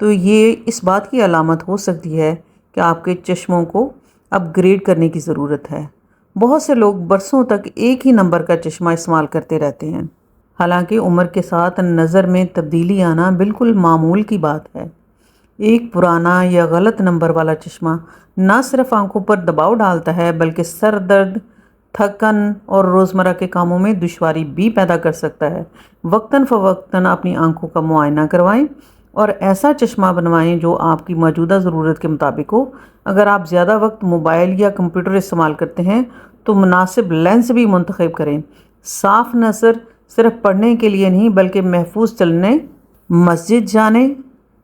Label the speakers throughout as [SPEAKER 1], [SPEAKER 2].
[SPEAKER 1] تو یہ اس بات کی علامت ہو سکتی ہے کہ آپ کے چشموں کو اپ گریڈ کرنے کی ضرورت ہے۔ بہت سے لوگ برسوں تک ایک ہی نمبر کا چشمہ استعمال کرتے رہتے ہیں، حالانکہ عمر کے ساتھ نظر میں تبدیلی آنا بالکل معمول کی بات ہے۔ ایک پرانا یا غلط نمبر والا چشمہ نہ صرف آنکھوں پر دباؤ ڈالتا ہے بلکہ سر درد، تھکن اور روزمرہ کے کاموں میں دشواری بھی پیدا کر سکتا ہے۔ وقتاً فوقتاً اپنی آنکھوں کا معائنہ کروائیں اور ایسا چشمہ بنوائیں جو آپ کی موجودہ ضرورت کے مطابق ہو۔ اگر آپ زیادہ وقت موبائل یا کمپیوٹر استعمال کرتے ہیں تو مناسب لینس بھی منتخب کریں۔ صاف نظر صرف پڑھنے کے لیے نہیں بلکہ محفوظ چلنے، مسجد جانے،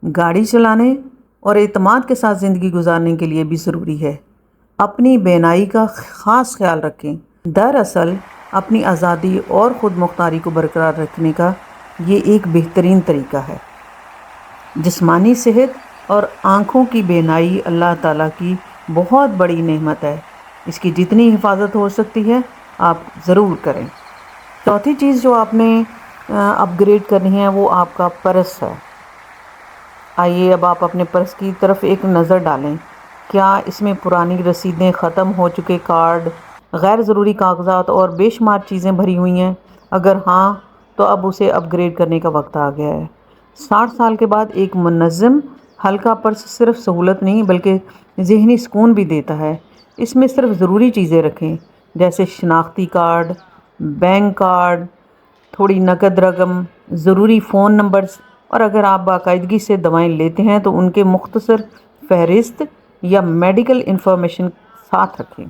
[SPEAKER 1] گاڑی چلانے اور اعتماد کے ساتھ زندگی گزارنے کے لیے بھی ضروری ہے۔ اپنی بینائی کا خاص خیال رکھیں۔ دراصل اپنی آزادی اور خود مختاری کو برقرار رکھنے کا یہ ایک بہترین طریقہ ہے۔ جسمانی صحت اور آنکھوں کی بینائی اللہ تعالیٰ کی بہت بڑی نعمت ہے۔ اس کی جتنی حفاظت ہو سکتی ہے آپ ضرور کریں۔ چوتھی چیز جو آپ نے اپ گریڈ کرنی ہے وہ آپ کا پرس ہے۔ آئیے اب آپ اپنے پرس کی طرف ایک نظر ڈالیں۔ کیا اس میں پرانی رسیدیں، ختم ہو چکے کارڈ، غیر ضروری کاغذات اور بے شمار چیزیں بھری ہوئی ہیں؟ اگر ہاں تو اب اسے اپ گریڈ کرنے کا وقت آ گیا ہے۔ 60 سال کے بعد ایک منظم ہلکا پرس صرف سہولت نہیں بلکہ ذہنی سکون بھی دیتا ہے۔ اس میں صرف ضروری چیزیں رکھیں جیسے شناختی کارڈ، بینک کارڈ، تھوڑی نقد رقم، ضروری فون نمبرز، اور اگر آپ باقاعدگی سے دوائیں لیتے ہیں تو ان کے مختصر فہرست یا میڈیکل انفارمیشن ساتھ رکھیں۔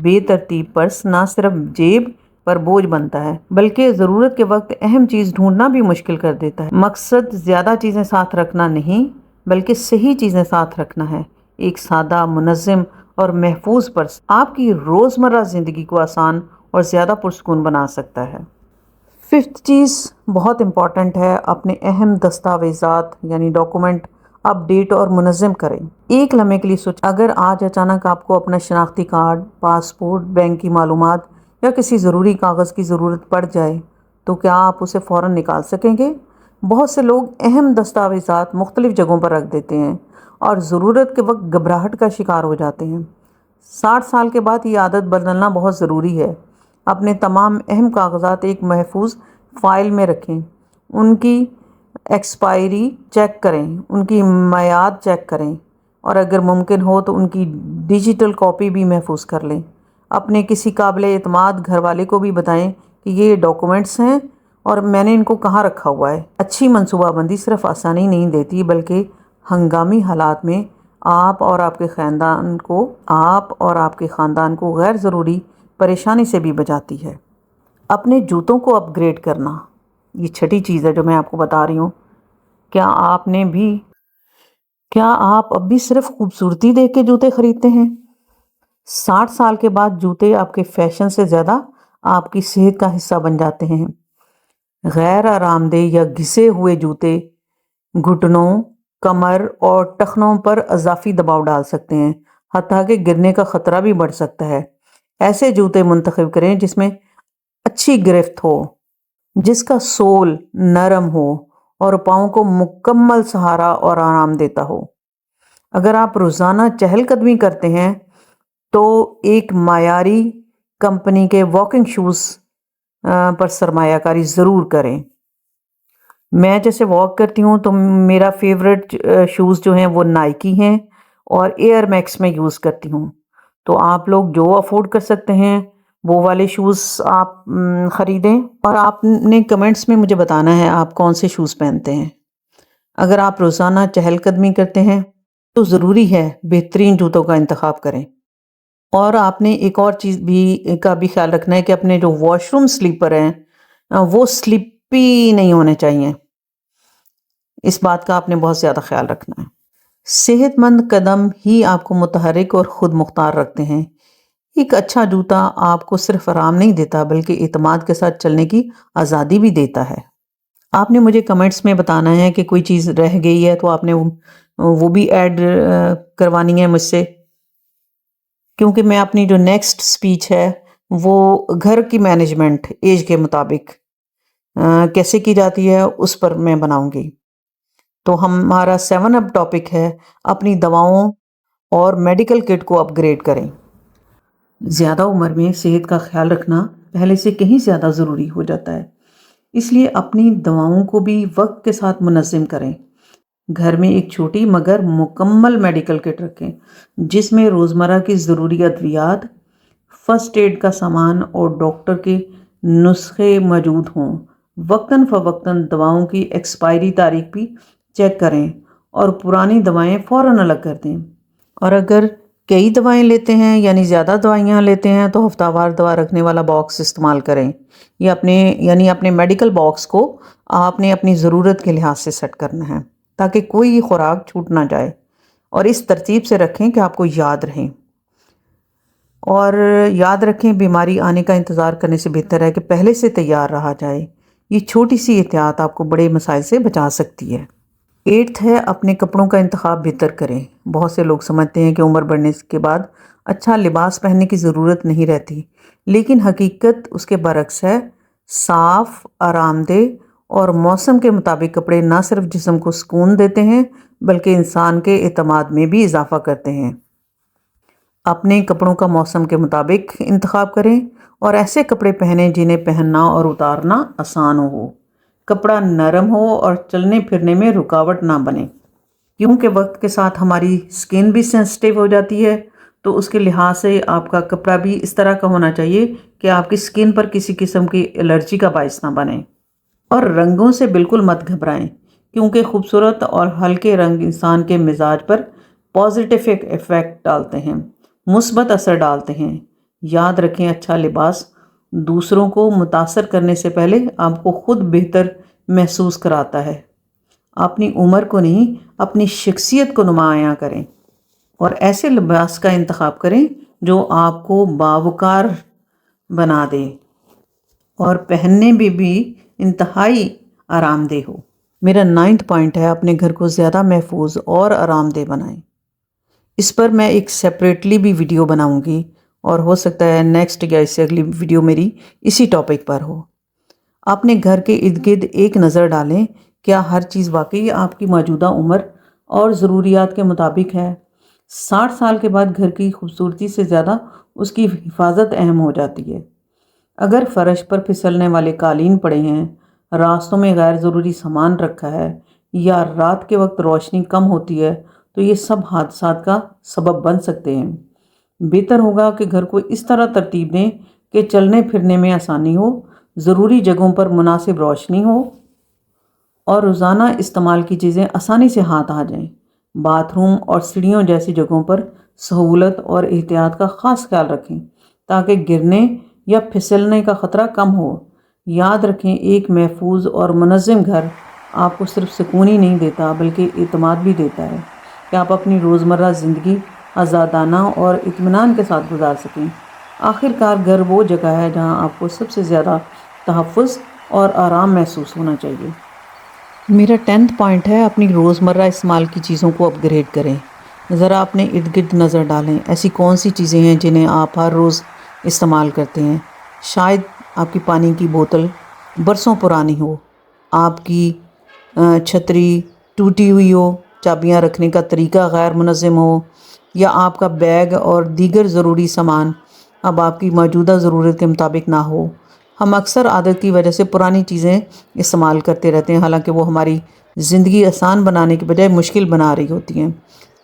[SPEAKER 1] بے ترتیب پرس نہ صرف جیب پر بوجھ بنتا ہے بلکہ ضرورت کے وقت اہم چیز ڈھونڈنا بھی مشکل کر دیتا ہے۔ مقصد زیادہ چیزیں ساتھ رکھنا نہیں بلکہ صحیح چیزیں ساتھ رکھنا ہے۔ ایک سادہ، منظم اور محفوظ پرس آپ کی روزمرہ زندگی کو آسان اور زیادہ پرسکون بنا سکتا ہے۔ 5th چیز بہت امپورٹنٹ ہے، اپنے اہم دستاویزات یعنی ڈاکومنٹ اپ ڈیٹ اور منظم کریں۔ ایک لمحے کے لیے سوچیں، اگر آج اچانک آپ کو اپنا شناختی کارڈ، پاسپورٹ، بینک کی معلومات یا کسی ضروری کاغذ کی ضرورت پڑ جائے تو کیا آپ اسے فوراً نکال سکیں گے؟ بہت سے لوگ اہم دستاویزات مختلف جگہوں پر رکھ دیتے ہیں اور ضرورت کے وقت گھبراہٹ کا شکار ہو جاتے ہیں۔ 60 سال کے بعد یہ عادت بدلنا بہت ضروری ہے۔ اپنے تمام اہم کاغذات ایک محفوظ فائل میں رکھیں، ان کی ایکسپائری چیک کریں، ان کی میعاد چیک کریں اور اگر ممکن ہو تو ان کی ڈیجیٹل کاپی بھی محفوظ کر لیں۔ اپنے کسی قابل اعتماد گھر والے کو بھی بتائیں کہ یہ ڈاکومنٹس ہیں اور میں نے ان کو کہاں رکھا ہوا ہے۔ اچھی منصوبہ بندی صرف آسانی نہیں دیتی بلکہ ہنگامی حالات میں آپ اور آپ کے خاندان کو غیر ضروری پریشانی سے بھی بچاتی ہے۔ اپنے جوتوں کو اپ گریڈ کرنا، یہ چھٹی چیز ہے جو میں آپ کو بتا رہی ہوں۔ کیا آپ اب بھی صرف خوبصورتی دیکھ کے جوتے خریدتے ہیں؟ 60 سال کے بعد جوتے آپ کے فیشن سے زیادہ آپ کی صحت کا حصہ بن جاتے ہیں۔ غیر آرام دہ یا گھسے ہوئے جوتے گھٹنوں، کمر اور ٹخنوں پر اضافی دباؤ ڈال سکتے ہیں، حتیٰ کہ گرنے کا خطرہ بھی بڑھ سکتا ہے۔ ایسے جوتے منتخب کریں جس میں اچھی گرفت ہو، جس کا سول نرم ہو اور پاؤں کو مکمل سہارا اور آرام دیتا ہو۔ اگر آپ روزانہ چہل قدمی کرتے ہیں تو ایک معیاری کمپنی کے واکنگ شوز پر سرمایہ کاری ضرور کریں۔ میں جیسے واک کرتی ہوں تو میرا فیوریٹ شوز جو ہیں وہ نائکی ہیں اور ایئر میکس میں یوز کرتی ہوں۔ تو آپ لوگ جو افورڈ کر سکتے ہیں وہ والے شوز آپ خریدیں اور آپ نے کمنٹس میں مجھے بتانا ہے آپ کون سے شوز پہنتے ہیں۔ اگر آپ روزانہ چہل قدمی کرتے ہیں تو ضروری ہے بہترین جوتوں کا انتخاب کریں۔ اور آپ نے ایک اور چیز کا بھی خیال رکھنا ہے کہ اپنے جو واش روم سلیپر ہیں وہ سلپی نہیں ہونے چاہیے۔ اس بات کا آپ نے بہت زیادہ خیال رکھنا ہے۔ صحت مند قدم ہی آپ کو متحرک اور خود مختار رکھتے ہیں۔ ایک اچھا جوتا آپ کو صرف آرام نہیں دیتا بلکہ اعتماد کے ساتھ چلنے کی آزادی بھی دیتا ہے۔ آپ نے مجھے کمنٹس میں بتانا ہے کہ کوئی چیز رہ گئی ہے تو آپ نے وہ بھی ایڈ کروانی ہے مجھ سے، کیونکہ میں اپنی جو نیکسٹ سپیچ ہے وہ گھر کی مینجمنٹ ایج کے مطابق کیسے کی جاتی ہے اس پر میں بناؤں گی۔ تو ہمارا 7 اب ٹاپک ہے اپنی دواؤں اور میڈیکل کٹ کو اپ گریڈ کریں۔ زیادہ عمر میں صحت کا خیال رکھنا پہلے سے کہیں زیادہ ضروری ہو جاتا ہے، اس لیے اپنی دواؤں کو بھی وقت کے ساتھ منظم کریں۔ گھر میں ایک چھوٹی مگر مکمل میڈیکل کٹ رکھیں جس میں روزمرہ کی ضروری ادویات، فرسٹ ایڈ کا سامان اور ڈاکٹر کے نسخے موجود ہوں۔ وقتاً فوقتاً دواؤں کی ایکسپائری تاریخ بھی چیک کریں اور پرانی دوائیں فوراً الگ کر دیں۔ اور اگر کئی دوائیں لیتے ہیں یعنی زیادہ دوائیاں لیتے ہیں تو ہفتہ وار دوا رکھنے والا باکس استعمال کریں۔ یہ اپنے میڈیکل باکس کو آپ نے اپنی ضرورت کے لحاظ سے سیٹ کرنا ہے تاکہ کوئی خوراک چھوٹ نہ جائے، اور اس ترتیب سے رکھیں کہ آپ کو یاد رہیں۔ اور یاد رکھیں، بیماری آنے کا انتظار کرنے سے بہتر ہے کہ پہلے سے تیار رہا جائے۔ یہ چھوٹی سی احتیاط آپ کو بڑے مسائل سے بچا سکتی ہے۔ 8 ہے اپنے کپڑوں کا انتخاب بہتر کریں۔ بہت سے لوگ سمجھتے ہیں کہ عمر بڑھنے کے بعد اچھا لباس پہننے کی ضرورت نہیں رہتی، لیکن حقیقت اس کے برعکس ہے۔ صاف، آرام دہ اور موسم کے مطابق کپڑے نہ صرف جسم کو سکون دیتے ہیں بلکہ انسان کے اعتماد میں بھی اضافہ کرتے ہیں۔ اپنے کپڑوں کا موسم کے مطابق انتخاب کریں اور ایسے کپڑے پہنیں جنہیں پہننا اور اتارنا آسان ہو۔ کپڑا نرم ہو اور چلنے پھرنے میں رکاوٹ نہ بنے، کیونکہ وقت کے ساتھ ہماری سکن بھی سینسٹیو ہو جاتی ہے، تو اس کے لحاظ سے آپ کا کپڑا بھی اس طرح کا ہونا چاہیے کہ آپ کی سکن پر کسی قسم کی الرجی کا باعث نہ بنے۔ اور رنگوں سے بالکل مت گھبرائیں، کیونکہ خوبصورت اور ہلکے رنگ انسان کے مزاج پر پازیٹیو ایفیکٹ ڈالتے ہیں، مثبت اثر ڈالتے ہیں۔ یاد رکھیں، اچھا لباس دوسروں کو متاثر کرنے سے پہلے آپ کو خود بہتر محسوس کراتا ہے۔ اپنی عمر کو نہیں، اپنی شخصیت کو نمایاں کریں اور ایسے لباس کا انتخاب کریں جو آپ کو باوقار بنا دے اور پہننے میں بھی انتہائی آرام دہ ہو۔ میرا 9 پوائنٹ ہے اپنے گھر کو زیادہ محفوظ اور آرام دہ بنائیں۔ اس پر میں ایک سیپریٹلی بھی ویڈیو بناؤں گی، اور ہو سکتا ہے نیکسٹ یا اس سے اگلی ویڈیو میری اسی ٹاپک پر ہو۔ اپنے گھر کے ارد گرد ایک نظر ڈالیں، کیا ہر چیز واقعی آپ کی موجودہ عمر اور ضروریات کے مطابق ہے؟ 60 سال کے بعد گھر کی خوبصورتی سے زیادہ اس کی حفاظت اہم ہو جاتی ہے۔ اگر فرش پر پھسلنے والے قالین پڑے ہیں، راستوں میں غیر ضروری سامان رکھا ہے یا رات کے وقت روشنی کم ہوتی ہے تو یہ سب حادثات کا سبب بن سکتے ہیں۔ بہتر ہوگا کہ گھر کو اس طرح ترتیب دیں کہ چلنے پھرنے میں آسانی ہو، ضروری جگہوں پر مناسب روشنی ہو اور روزانہ استعمال کی چیزیں آسانی سے ہاتھ آ جائیں۔ باتھ روم اور سیڑھیوں جیسی جگہوں پر سہولت اور احتیاط کا خاص خیال رکھیں تاکہ گرنے یا پھسلنے کا خطرہ کم ہو۔ یاد رکھیں، ایک محفوظ اور منظم گھر آپ کو صرف سکون ہی نہیں دیتا بلکہ اعتماد بھی دیتا ہے کہ آپ اپنی روزمرہ زندگی آزادانہ اور اطمینان کے ساتھ گزار سکیں۔ آخر کار گھر وہ جگہ ہے جہاں آپ کو سب سے زیادہ تحفظ اور آرام محسوس ہونا چاہیے۔ میرا 10 پوائنٹ ہے اپنی روزمرہ استعمال کی چیزوں کو اپ گریڈ کریں۔ ذرا اپنے ارد گرد نظر ڈالیں، ایسی کون سی چیزیں ہیں جنہیں آپ ہر روز استعمال کرتے ہیں؟ شاید آپ کی پانی کی بوتل برسوں پرانی ہو، آپ کی چھتری ٹوٹی ہوئی ہو، چابیاں رکھنے کا طریقہ غیر منظم ہو، یا آپ کا بیگ اور دیگر ضروری سامان اب آپ کی موجودہ ضرورت کے مطابق نہ ہو۔ ہم اکثر عادت کی وجہ سے پرانی چیزیں استعمال کرتے رہتے ہیں، حالانکہ وہ ہماری زندگی آسان بنانے کے بجائے مشکل بنا رہی ہوتی ہیں۔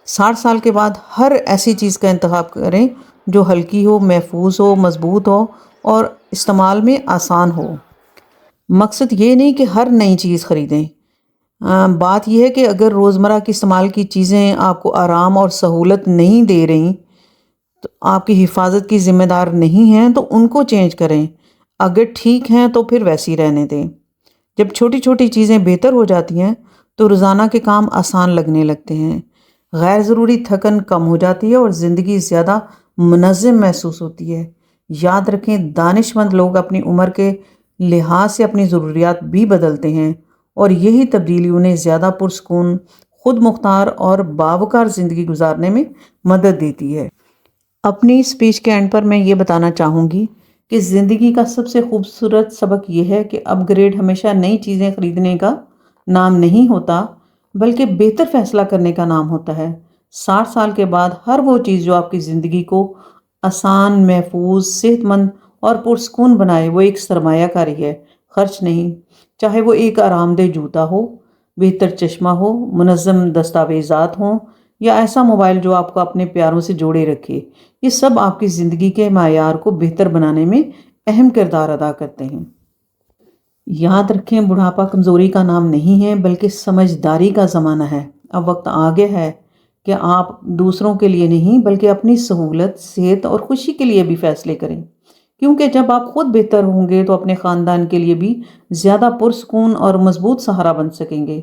[SPEAKER 1] 60 سال کے بعد ہر ایسی چیز کا انتخاب کریں جو ہلکی ہو، محفوظ ہو، مضبوط ہو اور استعمال میں آسان ہو۔ مقصد یہ نہیں کہ ہر نئی چیز خریدیں، بات یہ ہے کہ اگر روزمرہ کی استعمال کی چیزیں آپ کو آرام اور سہولت نہیں دے رہی، تو آپ کی حفاظت کی ذمہ دار نہیں ہیں، تو ان کو چینج کریں۔ اگر ٹھیک ہیں تو پھر ویسی رہنے دیں۔ جب چھوٹی چھوٹی چیزیں بہتر ہو جاتی ہیں تو روزانہ کے کام آسان لگنے لگتے ہیں، غیر ضروری تھکن کم ہو جاتی ہے اور زندگی زیادہ منظم محسوس ہوتی ہے۔ یاد رکھیں، دانش مند لوگ اپنی عمر کے لحاظ سے اپنی ضروریات بھی بدلتے ہیں، اور یہی تبدیلی انہیں زیادہ پرسکون، خود مختار اور باوقار زندگی گزارنے میں مدد دیتی ہے۔ اپنی اسپیچ کے اینڈ پر میں یہ بتانا چاہوں گی کہ زندگی کا سب سے خوبصورت سبق یہ ہے کہ اپ گریڈ ہمیشہ نئی چیزیں خریدنے کا نام نہیں ہوتا، بلکہ بہتر فیصلہ کرنے کا نام ہوتا ہے۔ 60 سال کے بعد ہر وہ چیز جو آپ کی زندگی کو آسان، محفوظ، صحت مند اور پرسکون بنائے وہ ایک سرمایہ کاری ہے، خرچ نہیں۔ چاہے وہ ایک آرام دہ جوتا ہو، بہتر چشمہ ہو، منظم دستاویزات ہوں، یا ایسا موبائل جو آپ کو اپنے پیاروں سے جوڑے رکھے، یہ سب آپ کی زندگی کے معیار کو بہتر بنانے میں اہم کردار ادا کرتے ہیں۔ یاد رکھیں، بڑھاپا کمزوری کا نام نہیں ہے بلکہ سمجھداری کا زمانہ ہے۔ اب وقت آ گیا ہے کہ آپ دوسروں کے لیے نہیں بلکہ اپنی سہولت، صحت اور خوشی کے لیے بھی فیصلے کریں، کیونکہ جب آپ خود بہتر ہوں گے تو اپنے خاندان کے لیے بھی زیادہ پرسکون اور مضبوط سہارا بن سکیں گے۔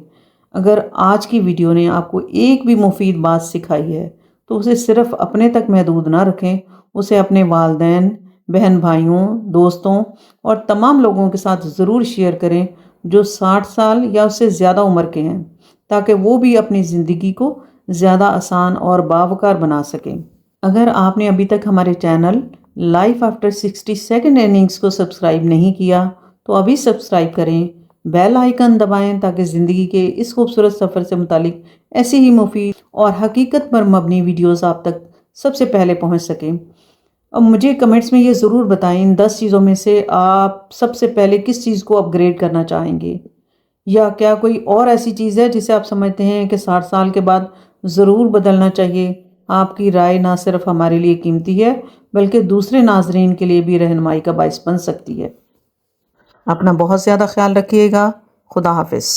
[SPEAKER 1] اگر آج کی ویڈیو نے آپ کو ایک بھی مفید بات سکھائی ہے تو اسے صرف اپنے تک محدود نہ رکھیں، اسے اپنے والدین، بہن بھائیوں، دوستوں اور تمام لوگوں کے ساتھ ضرور شیئر کریں جو 60 سال یا اس سے زیادہ عمر کے ہیں، تاکہ وہ بھی اپنی زندگی کو زیادہ آسان اور باوقار بنا سکیں۔ اگر آپ نے ابھی تک ہمارے channel life after 62nd innings کو سبسکرائب نہیں کیا تو ابھی سبسکرائب کریں، بیل آئیکن دبائیں تاکہ زندگی کے اس خوبصورت سفر سے متعلق ایسی ہی مفید اور حقیقت پر مبنی ویڈیوز آپ تک سب سے پہلے پہنچ سکیں۔ اب مجھے کمنٹس میں یہ ضرور بتائیں، ان 10 چیزوں میں سے آپ سب سے پہلے کس چیز کو اپ گریڈ کرنا چاہیں گے، یا کیا کوئی اور ایسی چیز ہے جسے آپ سمجھتے ہیں کہ 60 سال کے بعد ضرور بدلنا چاہیے۔ آپ کی رائے نہ صرف ہمارے لیے قیمتی ہے بلکہ دوسرے ناظرین کے لیے بھی رہنمائی کا باعث بن سکتی ہے۔ اپنا بہت زیادہ خیال رکھیے گا۔ خدا حافظ۔